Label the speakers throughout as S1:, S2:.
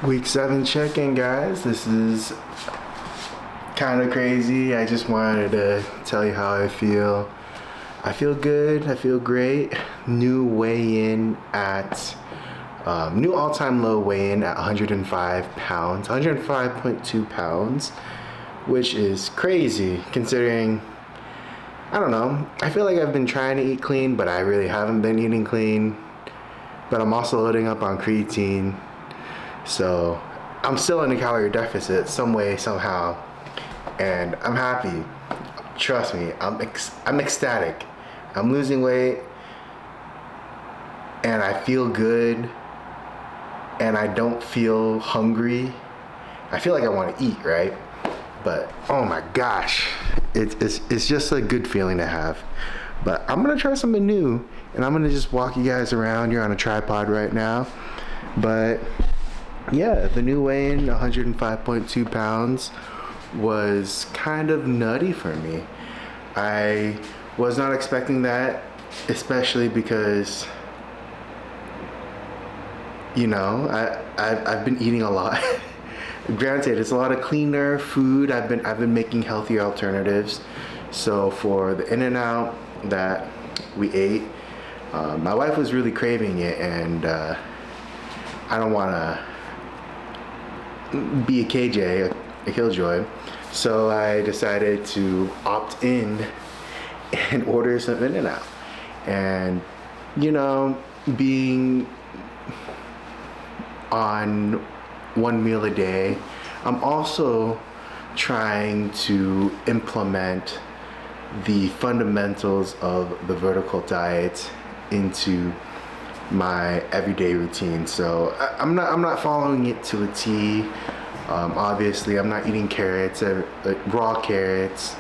S1: Week 7 check-in, guys. This is kind of crazy. I just wanted to tell you how I feel. I feel good. I feel great. New weigh-in at new all-time low weigh-in at 105 pounds, 105.2 pounds, which is crazy considering, I don't know, I feel like I've been trying to eat clean, but I really haven't been eating clean. But I'm also loading up on creatine. So I'm still in a calorie deficit some way, somehow, and I'm happy. Trust me, I'm ecstatic. I'm losing weight, and I feel good, and I don't feel hungry. I feel like I want to eat, right? But oh my gosh, it's just a good feeling to have. But I'm gonna try something new, and I'm gonna just walk you guys around. You're on a tripod right now, but yeah, the new weigh-in, 105.2 pounds, was kind of nutty for me. I was not expecting that, especially because, you know, I've been eating a lot. Granted, it's a lot of cleaner food. I've been making healthier alternatives. So for the In-N-Out that we ate, my wife was really craving it, and I don't want to be a KJ, a killjoy. So I decided to opt in and order some In-N-Out. And, you know, being on one meal a day, I'm also trying to implement the fundamentals of the vertical diet into my everyday routine. So I'm not following it to a T. Obviously, I'm not eating carrots, raw carrots,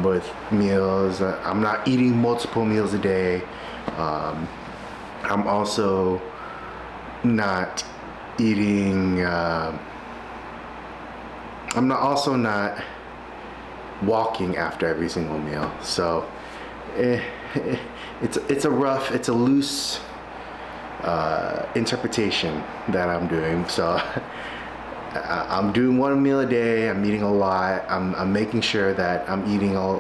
S1: with meals. I'm not eating multiple meals a day. I'm also not eating. I'm not walking after every single meal. So it's a loose interpretation that I'm doing. So I'm doing one meal a day. I'm eating a lot. I'm making sure that I'm eating a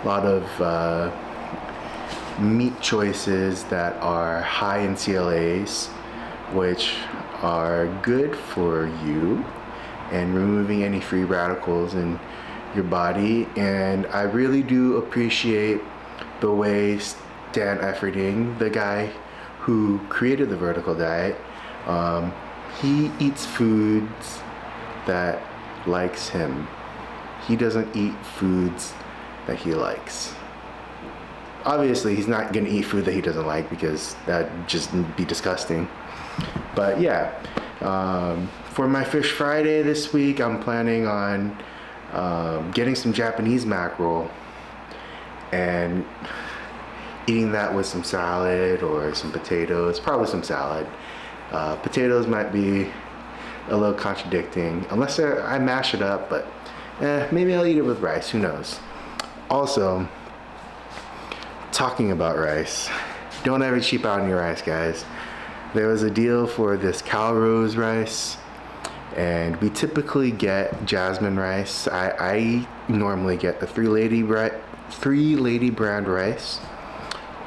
S1: lot of meat choices that are high in CLAs, which are good for you, and removing any free radicals in your body. And I really do appreciate the way Dan Efferding, the guy who created the vertical diet, he eats foods that likes him. He doesn't eat foods that he likes. Obviously, he's not gonna eat food that he doesn't like, because that'd just be disgusting. But yeah, for my Fish Friday this week, I'm planning on getting some Japanese mackerel and eating that with some salad or some potatoes, probably some salad. Potatoes might be a little contradicting, unless I mash it up, but maybe I'll eat it with rice, who knows. Also, talking about rice, don't ever cheap out on your rice, guys. There was a deal for this Calrose rice, and we typically get jasmine rice. I normally get the Three Lady brand rice,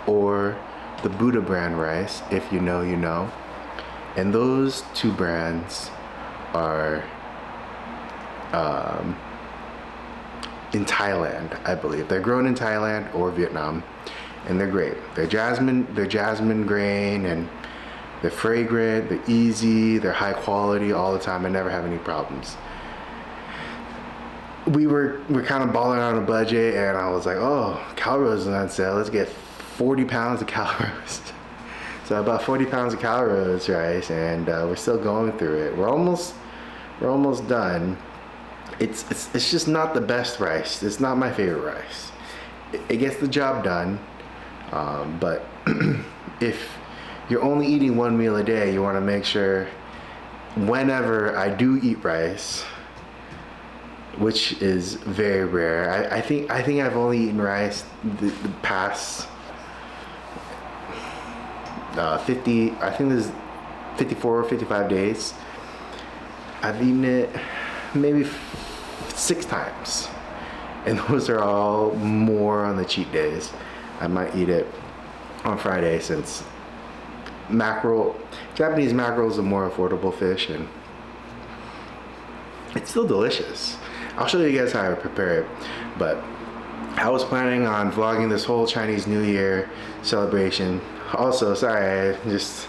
S1: or the Buddha brand rice, if you know, you know. And those two brands are in Thailand, I believe. They're grown in Thailand or Vietnam, and they're great. They're jasmine grain, and they're fragrant, they're easy, they're high quality all the time. I never have any problems. We're kind of balling on a budget, and I was like, oh, Calrose is on sale. Let's get 40 pounds of Calrose. So I bought 40 pounds of Calrose rice, and we're still going through it. We're almost done. It's just not the best rice. It's not my favorite rice. It gets the job done, but if you're only eating one meal a day, you want to make sure whenever I do eat rice, which is very rare. I think I've only eaten rice the past 50, I think this is 54 or 55 days. I've eaten it maybe 6 times. And those are all more on the cheat days. I might eat it on Friday since Japanese mackerel is a more affordable fish, and it's still delicious. I'll show you guys how I prepare it, but I was planning on vlogging this whole Chinese New Year celebration. Also, sorry, I just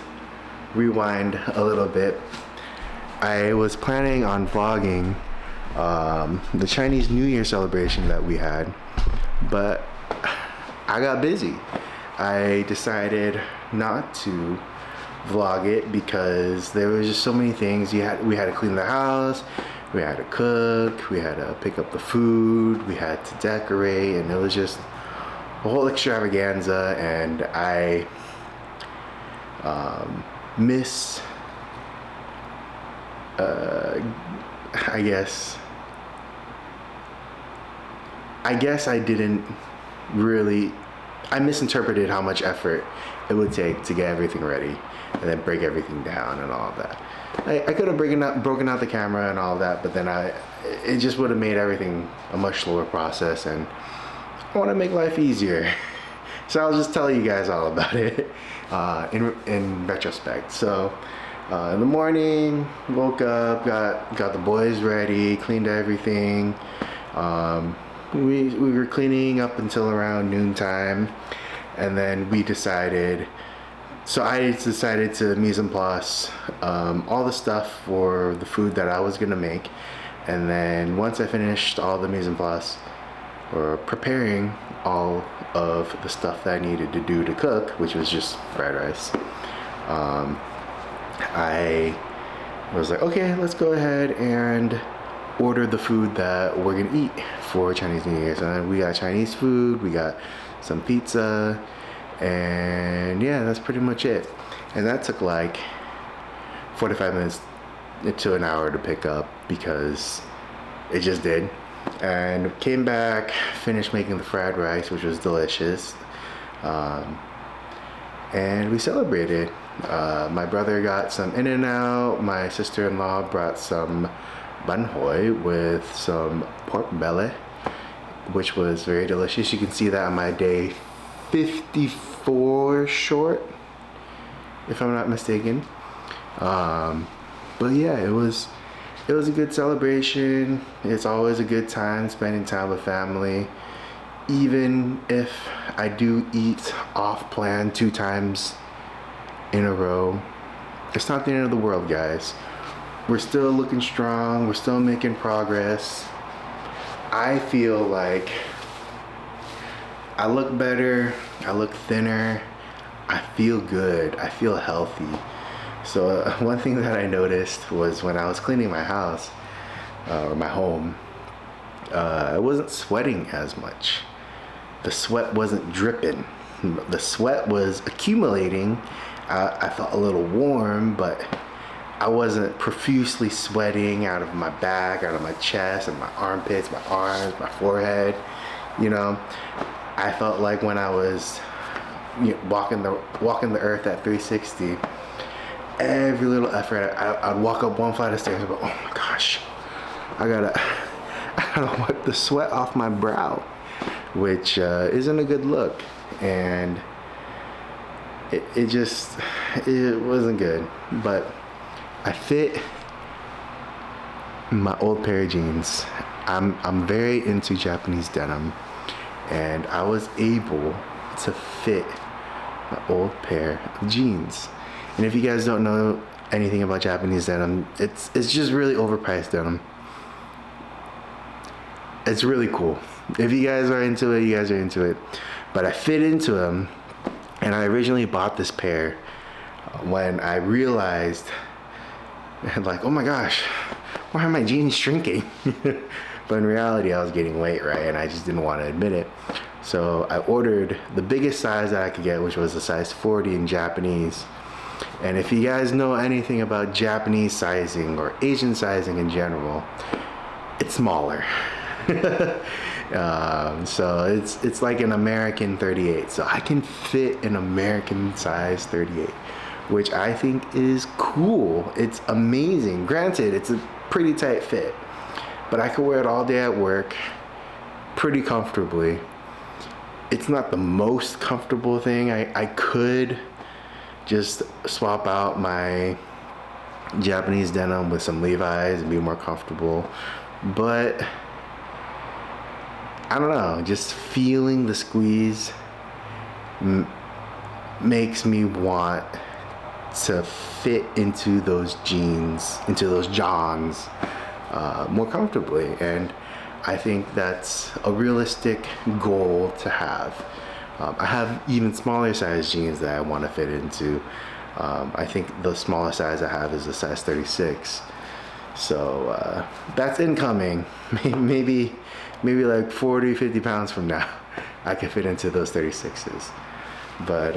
S1: rewind a little bit. I was planning on vlogging the Chinese New Year celebration that we had, but I got busy. I decided not to vlog it because there was just so many things. We had to clean the house, we had to cook, we had to pick up the food, we had to decorate, and it was just a whole extravaganza. And I miss I guess I misinterpreted how much effort it would take to get everything ready and then break everything down and all of that. I could have broken out the camera and all of that, but then it just would have made everything a much slower process, and I want to make life easier. So I'll just tell you guys all about it in retrospect. So in the morning, woke up, got the boys ready, cleaned everything. We were cleaning up until around noontime, and then I decided to mise en place all the stuff for the food that I was gonna make. And then once I finished all the mise en place, or preparing all of the stuff that I needed to do to cook, which was just fried rice, I was like, okay, let's go ahead and order the food that we're gonna eat for Chinese New Year. So we got Chinese food, we got some pizza, and yeah, that's pretty much it. And that took like 45 minutes to an hour to pick up, because it just did. And came back, finished making the fried rice, which was delicious, and we celebrated. My brother got some In-N-Out, my sister-in-law brought some bun hoi with some pork belly, which was very delicious. You can see that on my day 54 short, if I'm not mistaken. But yeah, it was a good celebration. It's always a good time spending time with family, even if I do eat off plan 2 times in a row. It's not the end of the world, guys. We're still looking strong, we're still making progress. I feel like I look better, I look thinner, I feel good, I feel healthy. So one thing that I noticed was when I was cleaning my house, or my home, I wasn't sweating as much. The sweat wasn't dripping. The sweat was accumulating. I felt a little warm, but I wasn't profusely sweating out of my back, out of my chest, and my armpits, my arms, my forehead. You know, I felt like when I was walking the earth at 360, every little effort, I'd walk up one flight of stairs and go, oh my gosh, I gotta wipe the sweat off my brow, which isn't a good look. And it wasn't good. But I fit my old pair of jeans. I'm very into Japanese denim, and I was able to fit my old pair of jeans. And if you guys don't know anything about Japanese denim, it's just really overpriced denim. It's really cool. If you guys are into it, you guys are into it. But I fit into them, and I originally bought this pair when I realized, like, oh my gosh, why are my jeans shrinking? But in reality, I was gaining weight, right? And I just didn't want to admit it. So I ordered the biggest size that I could get, which was a size 40 in Japanese. And if you guys know anything about Japanese sizing or Asian sizing in general, it's smaller. So it's like an American 38. So I can fit an American size 38, which I think is cool. It's amazing. Granted, pretty tight fit. But I could wear it all day at work pretty comfortably. It's not the most comfortable thing. I could just swap out my Japanese denim with some Levi's and be more comfortable. But I don't know, just feeling the squeeze makes me want to fit into those jeans, into those johns more comfortably. And I think that's a realistic goal to have. I have even smaller size jeans that I want to fit into. I think the smallest size I have is a size 36. So that's incoming. Maybe like 40, 50 pounds from now, I can fit into those 36s. But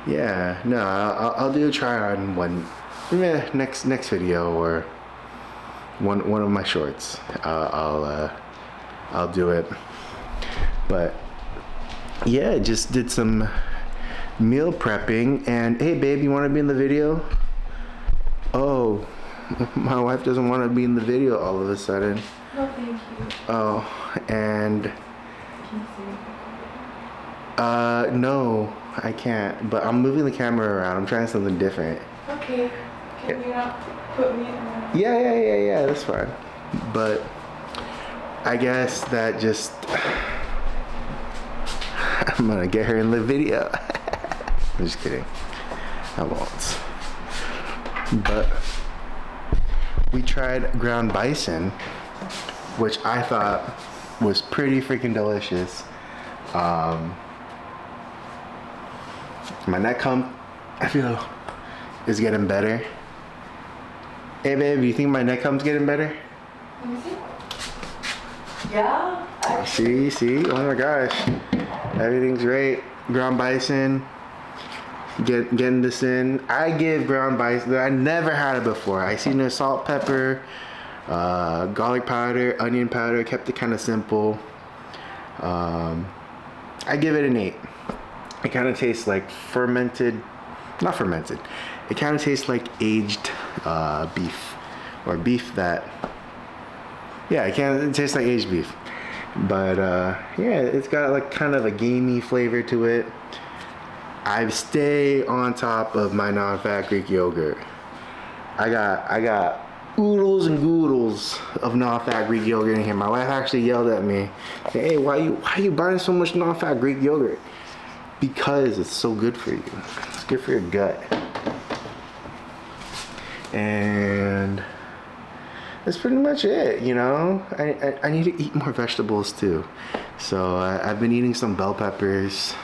S1: yeah, no, I'll do a try on one next video, or one of my shorts. I'll do it. But yeah, just did some meal prepping. And hey babe, you want to be in the video? Oh, my wife doesn't want to be in the video all of a sudden.
S2: No, thank you.
S1: Oh, and no, I can't. But I'm moving the camera around. I'm trying something different.
S2: Okay. Can you not put me in a...
S1: Yeah, that's fine. But I guess that just I'm gonna get her in the video. I'm just kidding. I won't. But we tried ground bison, which I thought was pretty freaking delicious. My neck hump, I feel, is getting better. Hey babe, do you think my neck hump's getting better?
S2: Let me see. Yeah.
S1: See? Oh my gosh. Everything's great. Ground bison. Getting this in. I give ground bison, I never had it before. I seen the salt, pepper, garlic powder, onion powder, kept it kind of simple. I give it an 8. It kind of tastes like not fermented. It kind of tastes like aged beef, or beef that, yeah, it tastes like aged beef. But yeah, it's got like kind of a gamey flavor to it. I stay on top of my non-fat Greek yogurt. I got oodles and goodles of non-fat Greek yogurt in here. My wife actually yelled at me, "Hey, why you buying so much non-fat Greek yogurt?" Because it's so good for you. It's good for your gut. And that's pretty much it, you know. I need to eat more vegetables too. So I've been eating some bell peppers.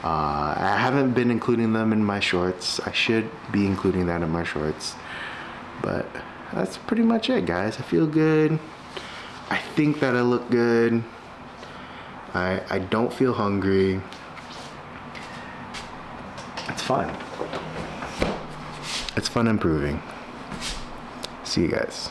S1: I haven't been including them in my shorts. I should be including that in my shorts. But that's pretty much it, guys. I feel good. I think that I look good. I don't feel hungry. It's fun. It's fun improving. See you guys.